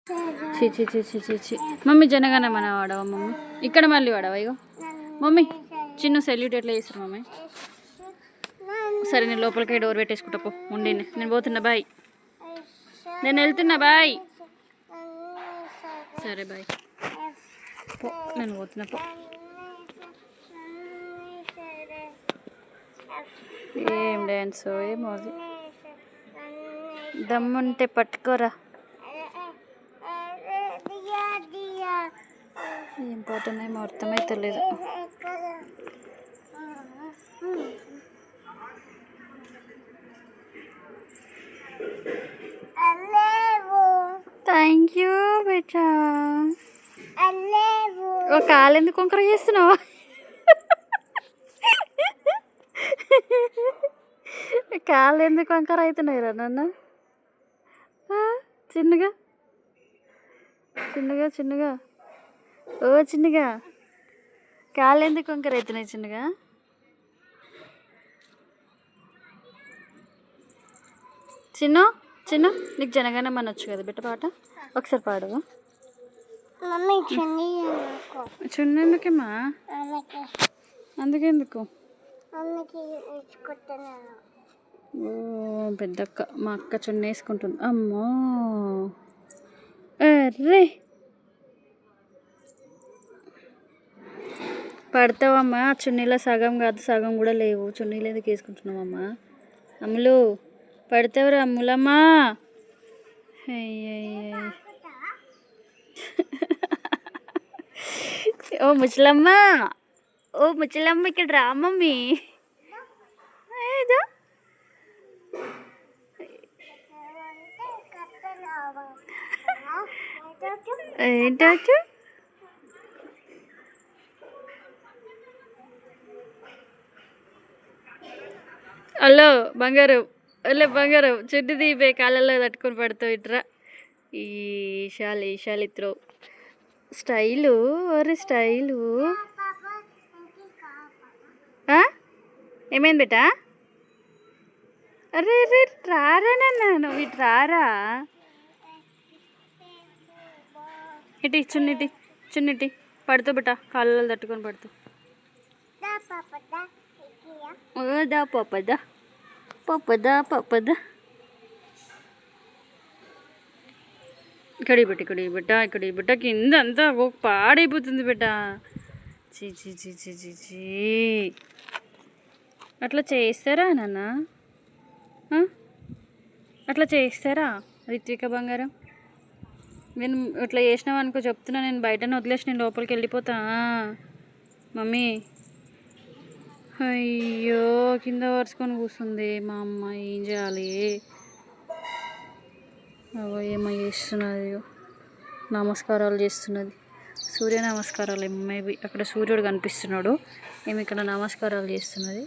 చీ చీ చీ చీ చీ చీ మమ్మీ జనగణమన వాడవా మమ్మీ ఇక్కడ మళ్ళీ వాడవా ఇగో మమ్మీ చిన్న సెల్యూట్ ఎట్లా చేస్తారు మమ్మీ సరే నేను లోపలికి డోర్ పెట్టేసుకుంటా పో ఉండి నేను పోతున్నా బాయ్ నేను వెళ్తున్నా బాయ్ సరే బాయ్ పో నేను పోతున్నా పో ఏం డ్యాన్స్ ఏమో అది దమ్ముంటే పట్టుకోరా ఏం పాటనే అర్థమైతలేదు థ్యాంక్ యూ బేటా ఓ కాలు ఎందుకు వంకర చేస్తున్నావా కాళ్ళు ఎందుకు వంకర అవుతున్నాయిరా నన్ను చిన్నగా చిన్నగా చిన్నగా ఓ చిన్నగా కాళ్ళు ఎందుకు వంకర అవుతున్నాయి చిన్నగా చిన్న చిన్న నీకు జనగణమన వచ్చు కదా బిడ్డ పాట ఒకసారి పాడవా చున్నీ ఎందుకేమ్మా అందుకెందుకు ఓ పెద్దక్క మా అక్క చున్నీ వేసుకుంటుంది అమ్మో అర్రే పడతావమ్మా చున్నీలో సగం కాదు సగం కూడా లేవు చున్నీలు ఎందుకు వేసుకుంటున్నావమ్మా అమ్ములు పడతావురా అమ్ములమ్మా అయ్యయ్య ఓ ముసలమ్మ ఇక్కడ రా మమ్మీ ఏదో ఏంటో హలో బంగారం బంగారం చుడ్డు తీపే కాళ్ళల్లో తట్టుకొని పడతావు ఇట్రా ఈశాలి ఇత్రో స్టైలు ఒరే స్టైలు ఏమైంది బేటా అరే రే రారా నువ్వు ఇటు రారా ఇటు చున్నిటి పడుతూ బేటా కాళ్ళలో తట్టుకొని పడుతూ దా పప్పదా ఇక్కడ బిడ్డ కింద అంతా పాడైపోతుంది బిడ్డ చీ చీ చీ చీ చీ చీ అట్లా చేస్తారా నాన్న అట్లా చేస్తారా రిత్విక బంగారం నేను ఇట్లా చేసినావు అనుకో చెప్తున్నా నేను బయటనే వదిలేసి నేను లోపలికి వెళ్ళిపోతా మమ్మీ అయ్యో కింద వరుసుకొని కూర్చుంది మా అమ్మ ఏం చేయాలి ఏమో చేస్తున్నది నమస్కారాలు చేస్తున్నది సూర్య నమస్కారాలు మేబీ అక్కడ సూర్యుడు కనిపిస్తున్నాడు ఏమి ఇక్కడ నమస్కారాలు చేస్తున్నది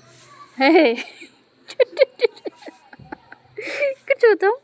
ఇక్కడ చూద్దాం